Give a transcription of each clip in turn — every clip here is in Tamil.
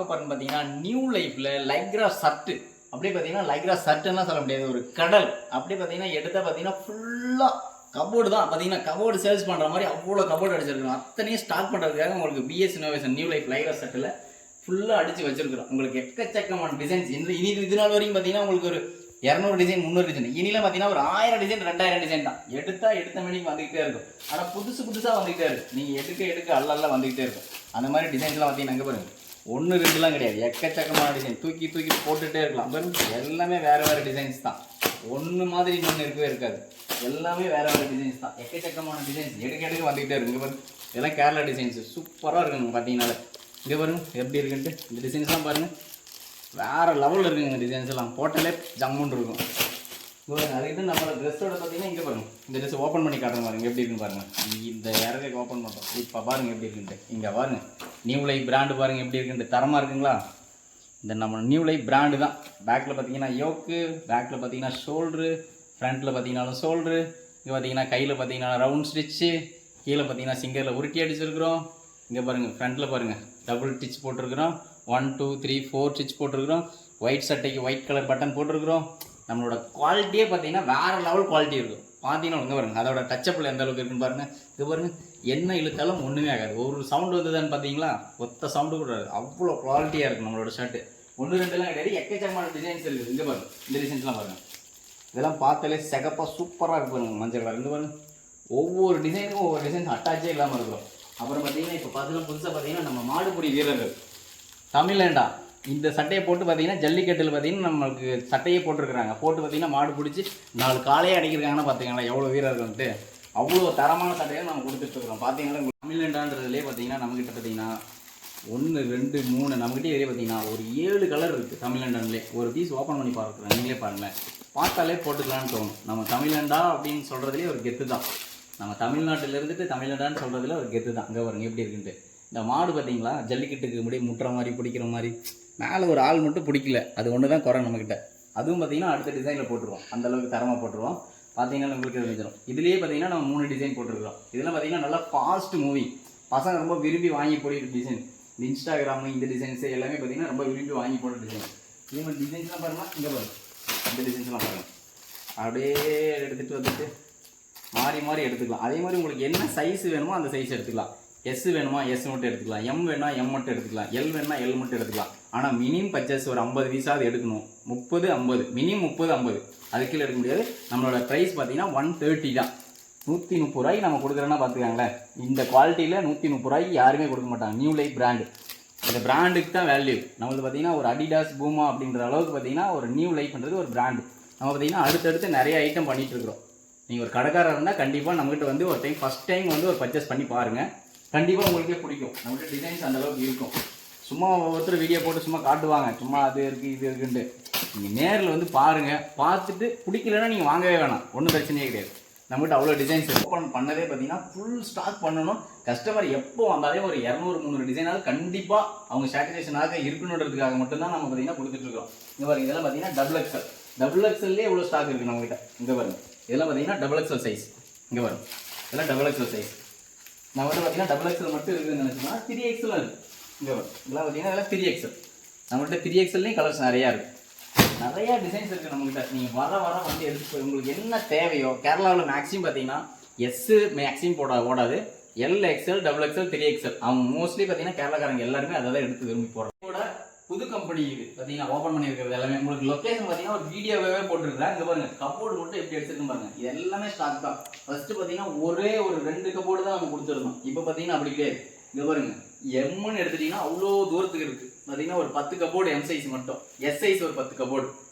பார்க்க போறோம்னு பார்த்தீங்கன்னா நியூ லைஃப்ல லைக்ரா சர்ட். அப்படியே பார்த்தீங்கன்னா லைக்ரா சர்ட்னா சொல்ல முடியாது, ஒரு கடல். அப்படியே பார்த்தீங்கன்னா எடுத்த பார்த்தீங்கன்னா ஃபுல்லாக கபோர்டு தான். பார்த்தீங்கன்னா கபோர்டு சேல்ஸ் பண்ணுற மாதிரி அவ்வளோ கபோர்டு அடிச்சிருக்கணும். அத்தனையும் ஸ்டார்ட் பண்ணுறதுக்காக உங்களுக்கு PS innovation new life lycra சர்ட்டில் ஃபுல்லாக அடித்து வச்சிருக்கிறோம். உங்களுக்கு எக்கச்சக்கமான டிசைன்ஸ் இது நாள் வரைக்கும் பார்த்தீங்கன்னா உங்களுக்கு ஒரு 200 டிசைன் 300 டிசைன், இனிலாம் பார்த்தீங்கன்னா ஒரு 1000 டிசைன் 2000 டிசைன் தான். எடுத்த மணிக்கு வந்துகிட்டே இருக்கும். ஆனால் புதுசாக வந்துகிட்டே இருக்கும். நீங்கள் எடுக்க அல்ல வந்துகிட்டே இருக்கும். அந்த மாதிரி டிசைன்ஸ்லாம் பார்த்தீங்கன்னா அங்கே பாருங்க, 1 2லாம் கிடையாது, எக்கச்சக்கமான டிசைன் தூக்கி போட்டுகிட்டே இருக்கலாம். பாருங்க எல்லாமே வேறு டிசைன்ஸ் தான். ஒன்று மாதிரி இன்னொன்று இருக்கவே இருக்காது. எல்லாமே வேறு டிசைன்ஸ் தான். எக்கச்சக்கமான டிசைன்ஸ் எடுக்க வந்துகிட்டே இருக்கு. இங்கே பாருங்க, இதெல்லாம் கேரளா டிசைன்ஸ் சூப்பராக இருக்குங்க. பார்த்தீங்கன்னா இங்கே பாருங்க எப்படி இருக்குன்ட்டு. இந்த டிசைன்ஸ்லாம் பாருங்கள் வேறு லெவலில் இருக்குங்க. இந்த டிசைன்ஸ் எல்லாம் போட்டாலே ஜம்முன்னு இருக்கும். அதுக்கிட்ட நம்மளோட ட்ரெஸ்ஸோட பார்த்தீங்கன்னா இங்கே பாருங்கள், இந்த ட்ரெஸ் ஓப்பன் பண்ணி காட்டுற பாருங்க எப்படி இருக்குன்னு பாருங்கள். இந்த இறக்க ஓப்பன் பண்ணுறோம். இப்போ பாருங்கள் எப்படி இருக்குன்ட்டு. இங்கே பாருங்கள் நியூ லைஃப் பிராண்டு பாருங்கள் எப்படி இருக்குன்ட்டு. தரமாக இருக்குங்களா? இந்த நம்ம நியூ லைஃப் பிராண்டு தான். பேக்கில் பார்த்தீங்கன்னா யோக்கு, பேக்கில் பார்த்தீங்கன்னா ஷோல்ட்ரு, ஃப்ரண்ட்டில் பார்த்தீங்கன்னாலும் ஷோல்ட்ரு, இங்கே பார்த்தீங்கன்னா கையில் பார்த்தீங்கன்னா ரவுண்ட் ஸ்டிச்சு, கீழே பார்த்தீங்கன்னா சிங்கரில் உருட்டி அடிச்சிருக்கிறோம். இங்கே பாருங்கள் ஃப்ரண்ட்டில் பாருங்கள் டபுள் ஸ்டிச் போட்டிருக்கிறோம். 1 2 3 4 ஸ்டிச் போட்டிருக்கிறோம். ஒயிட் சட்டைக்கு ஒயிட் கலர் பட்டன் போட்டிருக்கிறோம். நம்மளோட குவாலிட்டியே பார்த்தீங்கன்னா வேறு லெவல் குவாலிட்டி இருக்கும். பார்த்தீங்கன்னா இங்கே பாருங்கள் அதோட டச்சப்பில் எந்த அளவுக்கு இருக்குன்னு பாருங்கள். இது பாருங்கள் என்ன இழுத்தாலும் ஒன்றுமே ஆகாது. ஒரு சவுண்டு வந்ததுன்னு பார்த்தீங்களா, ஒத்த சவுண்டு கூட அவ்வளோ குவாலிட்டியாக இருக்கும் நம்மளோட ஷர்ட்டு. 1 2லாம் கிடையாது, எக்கச்சக்கமான டிசைன்ஸ் இருக்குது. இங்கே பாருங்கள் இந்த டிசைன்ஸ்லாம் பாருங்கள், இதெல்லாம் பார்த்தாலே செகப்பாக சூப்பராக இருக்கு பாருங்கள். மஞ்சள் கலர் இங்கே பாருங்கள், ஒவ்வொரு டிசைனுக்கும் ஒவ்வொரு டிசைன்ஸ் அட்டாச்சே இல்லாமல் இருக்கும். அப்புறம் பார்த்தீங்கன்னா இப்போ பார்த்தீங்கன்னா புதுசாக பார்த்தீங்கன்னா நம்ம மாடுபிடி வீரர்கள் தமிழ்லேண்டா இந்த சட்டையை போட்டு பார்த்தீங்கன்னா ஜல்லிக்கட்டில் பார்த்தீங்கன்னா நம்மளுக்கு சட்டையே போட்டிருக்கிறாங்க. போட்டு பார்த்தீங்கன்னா மாடு பிடிச்சி 4 காலையே அடிக்கிறாங்கன்னா பார்த்துக்கலாம் எவ்வளோ வீரர்கள்ட்டு. அவ்வளோ தரமான சட்டையை நம்ம கொடுத்துட்ருக்குறோம். பார்த்தீங்கன்னா தமிழ்லேண்டான்றதுலேயே பார்த்தீங்கன்னா நம்மக்கிட்ட பார்த்தீங்கன்னா 1 2 3 நம்மகிட்டே வெளியே பார்த்தீங்கன்னா ஒரு 7 கலர் இருக்குது. தமிழ்லேண்டான்லேயே ஒரு பீஸ் ஓப்பன் பண்ணி பார்க்குறோம். நீங்களே பாருங்களேன், பார்த்தாலே போட்டுக்கலான்னு தோணும். நம்ம தமிழ்லேண்டா அப்படின்னு சொல்கிறதுலேயே ஒரு கெத்து தான். நம்ம தமிழ்நாட்டில் இருந்துட்டு தமிழ்நாடான்னு சொல்கிறதுல ஒரு கெத்து தான். அங்கே பாருங்க எப்படி இருக்குன்ட்டு. இந்த மாடு பார்த்தீங்களா ஜல்லிக்கட்டுக்கு முடிய முட்டுற மாதிரி பிடிக்கிற மாதிரி மேலே ஒரு ஆள் மட்டும் பிடிக்கல, அது ஒன்று தான் குறை நம்மக்கிட்ட. அதுவும் பார்த்தீங்கன்னா அடுத்த டிசைனில் போட்டுருவோம். அந்தளவுக்கு தரமாக போட்டுருவோம். பார்த்தீங்கன்னா உங்களுக்கு தெரிஞ்சிடும். இதுலேயே பார்த்தீங்கன்னா நம்ம 3 டிசைன் போட்டுருக்கிறோம். இதெல்லாம் பார்த்தீங்கன்னா நல்லா ஃபாஸ்ட் மூவிங், பசங்க ரொம்ப விரும்பி வாங்கி போடுற டிசைன். இந்த இன்ஸ்டாகிராமு இந்த டிசைன்ஸு எல்லாமே பார்த்தீங்கன்னா ரொம்ப விரும்பி வாங்கி போடுற டிசைன். இதே மாதிரி டிசைன்ஸ்லாம் பாருங்கள், இங்கே பாருங்கள் இந்த டிசைன்ஸ்லாம் பாருங்கள். அப்படியே எடுத்துகிட்டு வந்துட்டு மாறி எடுத்துக்கலாம். அதே மாதிரி உங்களுக்கு என்ன சைஸ் வேணுமோ அந்த சைஸ் எடுத்துக்கலாம். எஸ் வேணுமா எஸ் மட்டும் எடுத்துக்கலாம், எம் வேணா எம் மட்டும் எடுத்துக்கலாம், எல் வேணா எல் மட்டும் எடுத்துக்கலாம். ஆனால் மினிமம் பர்ச்சேஸ் ஒரு 50 பீஸாவது எடுக்கணும். 30 50 மினிமம் 30 50, அது கீழே எடுக்க முடியாது. நம்மளோட ப்ரைஸ் பார்த்தீங்கன்னா 130 தான். 130 ரூபாய்க்கு நம்ம கொடுக்குறோன்னா பார்த்துக்காங்களேன். இந்த குவாலிட்டியில் 130 ரூபாய்க்கு யாருமே கொடுக்க மாட்டாங்க. நியூ லைஃப் பிராண்டு, இந்த பிராண்டுக்கு தான் வேல்யூ. நம்மளுக்கு பார்த்தீங்கன்னா ஒரு அடிடாஸ் பூமா அப்படின்ற அளவுக்கு பார்த்தீங்கன்னா ஒரு நியூ லைஃப்ன்றது ஒரு பிராண்டு. நம்ம பார்த்தீங்கன்னா அடுத்தடுத்து நிறைய ஐட்டம் பண்ணிகிட்டு இருக்கிறோம். நீங்கள் ஒரு கடைக்காரர் இருந்தால் கண்டிப்பாக நம்மகிட்ட வந்து ஒரு டைம் ஃபஸ்ட் டைம் வந்து ஒரு பர்ச்சேஸ் பண்ணி பாருங்கள். கண்டிப்பாக உங்களுக்கே பிடிக்கும். நம்மகிட்ட டிசைன்ஸ் அந்தளவுக்கு இருக்கும். சும்மா ஒவ்வொருத்தர் வீடியோ போட்டு சும்மா காட்டுவாங்க, சும்மா அது இருக்குது இது இருக்குன்ட்டு. நீங்கள் நேரில் வந்து பாருங்கள். பார்த்துட்டு பிடிக்கலன்னா நீங்கள் வாங்கவே வேணாம், ஒன்றும் பிரச்சனையே கிடையாது. நம்மகிட்ட அவ்வளோ டிசைன்ஸ் ஓப்பன் பண்ணதே பார்த்தீங்கன்னா ஃபுல் ஸ்டாக் பண்ணணும். கஸ்டமர் எப்போ வந்தாலே ஒரு 200 300 டிசைனாவது கண்டிப்பாக அவங்க சாட்டிஸ்ஃபேக்ஷனாக இருக்கணுன்றதுக்காக மட்டும்தான் நம்ம பார்த்தீங்கன்னா கொடுத்துட்ருக்கோம். இங்கே பாருங்க, இதெல்லாம் பார்த்தீங்கன்னா டபுள் எக்ஸல்லே எவ்வளோ ஸ்டாக் இருக்குது நம்மகிட்ட. இங்கே பாருங்க, இதெல்லாம் பார்த்தீங்கன்னா டபுள் எக்ஸல் சைஸ். இங்கே வரும் இதெல்லாம் டபுள் எக்ஸல் சைஸ். நம்மகிட்ட பார்த்தீங்கன்னா டபுள் எக்ஸல் மட்டும் இருக்குதுன்னு நினச்சோம்னா 3XL இருக்குது. இங்கே வரும் இதெல்லாம் பார்த்தீங்கன்னா இதெல்லாம் 3XL. நம்மகிட்ட 3XLலேயும் கலர்ஸ் நிறையா இருக்குது. நிறையா டிசைன்ஸ் இருக்குது நம்மகிட்ட. நீங்கள் வர வந்து எடுத்து உங்களுக்கு என்ன தேவையோ. கேரளாவில் மேக்ஸிமம் பார்த்தீங்கன்னா எஸ்ஸு மேக்ஸிமம் ஓடாது. LXL XXL 3XL அவங்க மோஸ்ட்லி பார்த்தீங்கன்னா கேரளாக்காரங்க எல்லாருமே அதை தான் எடுத்து விரும்பி போடுறோம். இதோட புது கம்பெனி இது பார்த்தீங்கன்னா ஓப்பன் பண்ணியிருக்கிறது எல்லாமே. உங்களுக்கு லொக்கேஷன் பார்த்தீங்கன்னா ஒரு வீடியோவே போட்டுருக்கேன். இங்கே பாருங்க கபோர்டு மட்டும் எப்படி எடுத்துருக்குன்னு பாருங்க. இது எல்லாமே ஸ்டாக் தான். ஃபர்ஸ்ட் பார்த்தீங்கன்னா ஒரே ஒரு 2 கபோர்டு தான் நம்ம கொடுத்துருந்தோம். இப்போ பார்த்தீங்கன்னா அப்படி கிடையாது. இங்கே பாருங்க, எம்னு எடுத்துட்டீங்கன்னா அவ்வளோ தூரத்துக்கு இருக்குது. பார்த்தீங்கன்னா ஒரு 10 கபோர்டு எம் சைஸ் மட்டும், எஸ் சைஸ் ஒரு 10 கபோர்டு,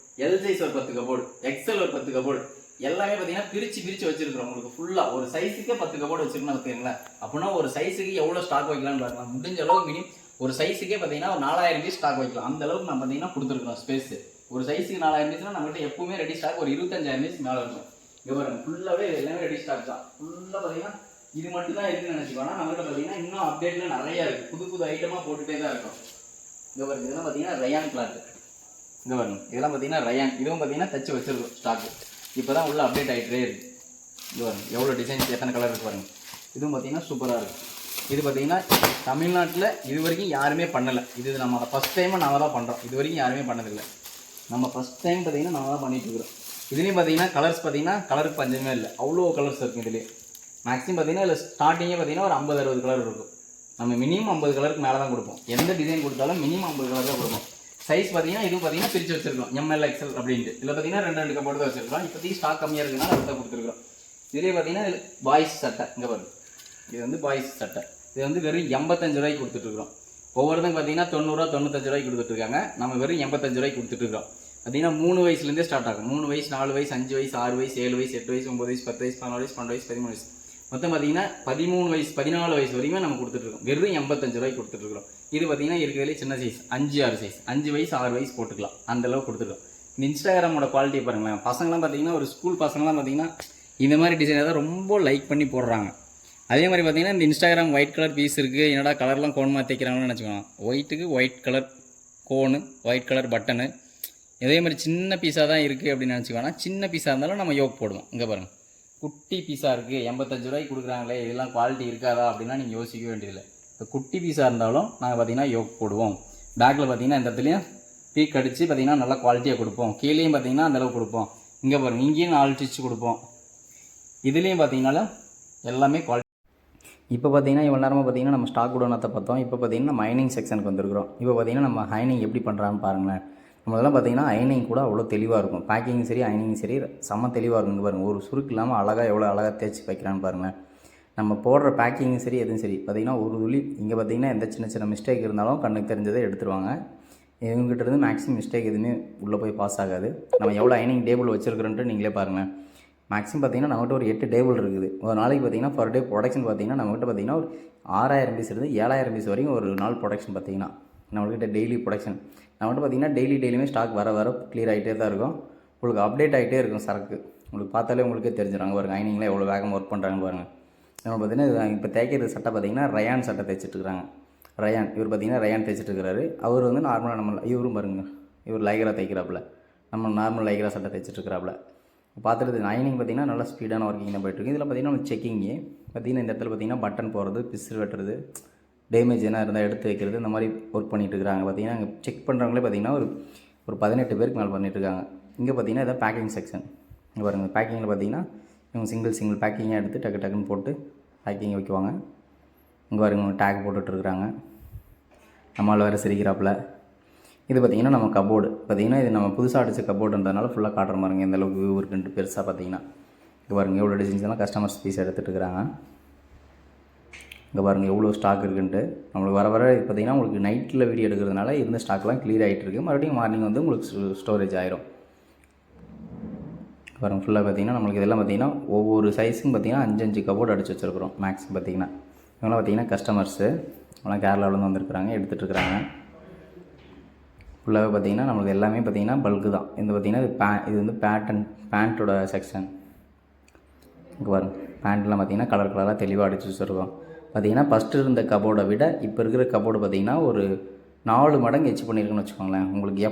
எல் சைஸ் ஒரு 10 கபோர்டு, எக்ஸ்எல் ஒரு 10 கபோர்டு. எல்லாமே பார்த்தீங்கன்னா பிரித்து வச்சிருக்கிறோம். உங்களுக்கு ஃபுல்லாக ஒரு சைஸுக்கே 10 கபோர்டு வச்சிருக்கணும் வச்சுக்கீங்களேன். அப்படின்னா ஒரு சைஸுக்கு எவ்வளோ ஸ்டாக் வைக்கலாம்னு பாருங்க. முடிஞ்ச அளவுக்கு மினிமம் ஒரு சைஸுக்கே பார்த்தீங்கன்னா ஒரு 4000 பீஸ் ஸ்டாக் வைக்கலாம். அந்த அளவுக்கு நம்ம பார்த்தீங்கன்னா கொடுத்துருக்கோம் ஸ்பேஸ். ஒரு சைஸுக்கு 4000 பீஸ்னால் நம்மகிட்ட எப்பவுமே ரெடி ஸ்டாக் ஒரு 25000 பீஸ் மேலே இருக்கும். இங்கே பாருங்க ஃபுல்லாகவே எல்லாமே ரெடி ஸ்டாக் தான். ஃபுல்லாக பார்த்தீங்கன்னா இது மட்டும் தான் இருக்குன்னு நினச்சிக்கோன்னா நம்மகிட்ட பார்த்தீங்கன்னா இன்னும் அப்டேட்லாம் நிறையா இருக்குது. புது ஐட்டமாக போட்டுகிட்டே தான் இருக்கும். இங்கே பாருங்க, இதெல்லாம் பார்த்தீங்கன்னா ரயான் கிளாத்து. இங்கே பாருங்க, இதெல்லாம் பார்த்தீங்கன்னா ரயான். இதுவும் பார்த்தீங்கன்னா தச்சு வச்சிருக்கோம் ஸ்டாக்கு. இப்போ தான் உள்ள அப்டேட் ஆகிட்டே இருக்குது. இது பாருங்க எவ்வளோ டிசைன்ஸ் எத்தனை கலர் இருக்கு பாருங்க. இதுவும் பார்த்தீங்கன்னா சூப்பராக இருக்குது. இது பார்த்தீங்கன்னா தமிழ்நாட்டில் இது வரைக்கும் யாருமே பண்ணலை. இது நம்ம ஃபஸ்ட் டைமாக நாம தான் பண்ணுறோம். இது வரைக்கும் யாருமே பண்ணதில்லை. நம்ம ஃபஸ்ட் டைம் பார்த்தீங்கன்னா நாம தான் பண்ணிட்டு இருக்கிறோம். இதுலேயும் பார்த்தீங்கன்னா கலர்ஸ் பார்த்தீங்கன்னா கலருக்கு பஞ்சமே இல்லை. அவ்வளோ கலர்ஸ் இருக்கும் இதுலேயே. மேக்ஸிமம் பார்த்தீங்கன்னா இல்லை ஸ்டார்டிங்கே பார்த்தீங்கன்னா ஒரு 50-60 கலர் இருக்கும். நம்ம மினிமம் 50 கலருக்கு மேலே தான் கொடுப்போம். எந்த டிசைன் கொடுத்தாலும் மினிமம் 50 கலர் தான் கொடுப்போம். சைஸ் பார்த்தீங்கன்னா இதுவும் பார்த்தீங்கன்னா பிரித்து வச்சிருக்கோம் ML XL அப்படின்ட்டு. இதில் பார்த்தீங்கன்னா 2 கப்போர்டு தான் வச்சிருக்கோம். இப்போதைக்கு ஸ்டாக் கம்மியாக இருக்குன்னா அதை தான் கொடுத்துருக்கோம். இதுலேயே பார்த்தீங்கன்னா பாய்ஸ் சட்டை இங்கே பாருங்க. இது வந்து பாய்ஸ் சட்டை. இது வந்து வெறும் 85 ரூபாய்க்கு கொடுத்துட்ருக்கோம். ஒவ்வொருத்தங்க பார்த்தீங்கன்னா 90 ரூபா 95 ரூபாய்க்கு கொடுத்துட்ருக்காங்க. நம்ம வெறும் 85 ரூபாய்க்கு கொடுத்துட்ருக்கோம். பார்த்தீங்கன்னா 3 வயசுலேருந்தே ஸ்டார்ட் ஆகும். 3 வயசு 4 வயசு 5 வயசு 6 வயசு 7 வயசு 8 வயசு 9 வயசு 10 வயசு 11 வயசு 12 வயசு 13 வயசு மொத்தம் பார்த்தீங்கன்னா 13 வயசு 14 வயசு வரைக்கும் நம்ம கொடுத்துட்ருக்கோம். வெறும் 85 ரூபாய்க்கு கொடுத்துட்ருக்கோம். இது பார்த்தீங்கன்னா இருக்கிறதுலே சின்ன சைஸ் 5-6 சைஸ் 5 வயசு 6 வயசு போட்டுக்கலாம். அந்தளவு கொடுத்துருக்கோம். இந்த இன்ஸ்டாகிராமோட குவாலிட்டி பாருங்களேன். பசங்களாம் பார்த்தீங்கன்னா ஒரு ஸ்கூல் பசங்களாம் பார்த்தீங்கன்னா இந்த மாதிரி டிசைனை தான் ரொம்ப லைக் பண்ணி போடுறாங்க. அதே மாதிரி பார்த்தீங்கன்னா இந்த இன்ஸ்டாகிராம் ஒயிட் கலர் பீஸ் இருக்குது. என்னடா கலர்லாம் கோன் மாற்றிக்கிறாங்கன்னு நினச்சிக்கோங்க. ஒயிட்டுக்கு ஒயிட் கலர் கோனு, ஒயிட் கலர் பட்டனு, இதே மாதிரி சின்ன பீஸாக தான் இருக்குது அப்படின்னு நினச்சிக்கோன்னா. சின்ன பீஸாக இருந்தாலும் நம்ம யோக் போடுவோம். இங்கே பாருங்கள், குட்டி பீஸாக இருக்குது 85 ரூபாய்க்கு கொடுக்குறாங்களே, இதெல்லாம் குவாலிட்டி இருக்காதா அப்படின்னா நீங்கள் யோசிக்க வேண்டியதில்லை. இப்போ குட்டி பீஸாக இருந்தாலும் நாங்கள் பார்த்தீங்கன்னா யோக் போடுவோம். பேக்கில் பார்த்தீங்கன்னா இந்த இடத்துலையும் பீக் அடித்து பார்த்தீங்கன்னா நல்லா குவாலிட்டியாக கொடுப்போம். கீழேயும் பார்த்தீங்கன்னா அந்தளவு கொடுப்போம். இங்கே பாருங்கள், இங்கேயும் 4 ஸ்டிச் கொடுப்போம். இதுலேயும் பார்த்தீங்கன்னா எல்லாமே குவாலிட்டி. இப்போ பார்த்தீங்கன்னா இவ்வளோ நேரமாக பார்த்தீங்கன்னா நம்ம ஸ்டாக் குடோனத்தை பார்த்தோம். இப்போ பார்த்தீங்கன்னா நம்ம அயனிங் செக்ஷனுக்கு வந்துருக்கிறோம். இப்போ பார்த்தீங்கன்னா நம்ம அயனிங் எப்படி பண்ணுறான்னு பாருங்களேன். நம்மளெல்லாம் பார்த்தீங்கன்னா அயனிங் கூட அவ்வளோ தெளிவாக இருக்கும். பேக்கிங்கும் சரி அயனிங்கும் சரி செம்ம தெளிவாக இருக்கும். பாருங்கள், ஒரு சுருக்கு இல்லாமல் அழகாக எவ்வளோ அழகாக தேய்ச்சி வைக்கிறான்னு பாருங்கள். நம்ம போடுற பேக்கிங்கும் சரி எதுவும் சரி பார்த்தீங்கன்னா ஒரு துளி இங்கே பார்த்தீங்கன்னா எந்த சின்ன சின்ன மிஸ்டேக் இருந்தாலும் கண்ணுக்கு தெரிஞ்சதை எடுத்துருவாங்க. இவங்ககிட்ட இருந்து மேக்ஸிமம் மிஸ்டேக் எதுவுமே உள்ளே போய் பாஸ் ஆகாது. நம்ம எவ்வளோ அயனிங் டேபிள் வச்சுருக்கிறோன்ட்டு நீங்களே பாருங்கள். மேக்ஸிமம் பார்த்தீங்கன்னா நம்மகிட்ட ஒரு 8 டேபிள் இருக்குது. ஒரு நாளைக்கு பார்த்தீங்கன்னா பர் டே ப்ரொடக்ஷன் பார்த்தீங்கன்னா நம்மகிட்ட பார்த்தீங்கன்னா ஒரு 6000 பீஸ் இருந்து 7000 பீஸ் வரைக்கும் ஒரு நாள் ப்ரொடக்ஷன் பார்த்தீங்கன்னா நம்மகிட்ட டெய்லி ப்ரொடக்ஷன். நம்மகிட்ட பார்த்தீங்கன்னா டெய்லியுமே ஸ்டாக் வர வர கிளியர் ஆகிட்டே தான் இருக்கும். உங்களுக்கு அப்டேட் ஆகிட்டே இருக்கும் சரக்கு. உங்களுக்கு பார்த்தாலே உங்களுக்கே தெரிஞ்சிடும். பாருங்கள் அயனிங்கில் எவ்வளோ வேகமாக ஒர்க் பண்ணுறாங்கன்னு பாருங்கள். நம்ம பார்த்தீங்கன்னா இப்போ தேய்க்கிறது சட்டை பார்த்தீங்கன்னா ரயான் சட்டை தைச்சிட்ருக்குறாங்க. ரயான் இவர் பார்த்தீங்கன்னா ரயான் தைச்சிட்ருக்கிறாரு. அவர் வந்து நார்மலாக நம்ம இவரும் பாருங்கள், இவர் லைக்ரா தைக்கிறாப்புல. நம்ம நார்மல் லைக்ரா சட்டை தைச்சிட்ருக்கிறாப்புல. பார்த்துட்டு அயனிங் பார்த்தீங்கன்னா நல்லா ஸ்பீடான ஒர்க்கிங் தான் போய்ட்டுருக்கு. இதில் பார்த்தீங்கன்னா நம்ம செக்கிங்கு பார்த்தீங்கன்னா இந்த இடத்துல பார்த்தீங்கன்னா பட்டன் போடுறது, பிஸ்ஸு வெட்டுறது, டேமேஜ் என்ன இருந்தால் எடுத்து வைக்கிறது, இந்த மாதிரி ஒர்க் பண்ணிகிட்டு இருக்கிறாங்க. பார்த்தீங்கன்னா இங்கே செக் பண்ணுறவங்களே பார்த்தீங்கன்னா ஒரு 18 பேருக்கு மேலே பண்ணிகிட்ருக்காங்க. இங்கே பார்த்தீங்கன்னா இதான் பேக்கிங் செக்ஷன். இங்கே பாருங்கள், பேக்கிங்கில் பார்த்தீங்கன்னா இவங்க சிங்கிள் பேக்கிங்காக எடுத்து டக்குன்னு போட்டு பேக்கிங் வைக்குவாங்க. இங்கே பாருங்க டேக் போட்டுட்ருக்குறாங்க. நம்மளால் வேறு சிரிக்கிறாப்புல. இது பார்த்திங்கன்னா நம்ம கபோர்டு பார்த்திங்கன்னா இது நம்ம புதுசாக அடித்த கபோர்டுன்றதுனால ஃபுல்லாக காட்டுற மாதிரிங்க எந்த அளவுக்கு வியூ இருக்குன்ட்டு பெருசாக பார்த்திங்கன்னா. இங்கே பாருங்கள் எவ்வளோ டிசைன்ஸ் எல்லாம் கஸ்டமர்ஸ் பீஸ் எடுத்துகிட்டு இருக்கிறாங்க. இங்கே பாருங்கள் எவ்வளோ ஸ்டாக் இருக்குன்ட்டு. நம்மளுக்கு வர பார்த்திங்கன்னா உங்களுக்கு நைட்டில் வீடியோ எடுக்கிறதுனால இருந்த ஸ்டாக்லாம் கிளியர் ஆகிட்டு இருக்குது. மறுபடியும் மார்னிங் வந்து உங்களுக்கு ஸ்டோரேஜ் ஆயிரும். பாருங்கள் ஃபுல்லாக பார்த்திங்கன்னா நம்மளுக்கு இதெல்லாம் பார்த்திங்கன்னா ஒவ்வொரு சைஸும் பார்த்திங்கன்னா 5 கபோர்டு அடிச்சு வச்சுருக்குறோம். மேக்ஸிமம் பார்த்திங்கன்னா இவங்களாம் பார்த்திங்கன்னா கஸ்டமர்ஸு அவங்களாம் கேரளாவிலேருந்து வந்திருக்கிறாங்க, எடுத்துகிட்ருக்குறாங்க. ஃபுல்லாகவே பார்த்திங்கன்னா நம்மளுக்கு எல்லாமே பார்த்திங்கன்னா பல்க்கு தான். இந்த பார்த்திங்கன்னா இது வந்து பேண்ட்டோட செக்ஷன். இங்கே பாருங்கள் பேண்ட்லாம் பார்த்திங்கன்னா கலராக தெளிவாக அடிச்சு வச்சுருக்கோம். பார்த்திங்கன்னா ஃபஸ்ட்டு இருந்த கபோர்டை விட இப்போ இருக்கிற கபோர்டு பார்த்திங்கன்னா ஒரு 4 மடங்கு எச்சு பண்ணியிருக்குன்னு வச்சுக்கோங்களேன். உங்களுக்கு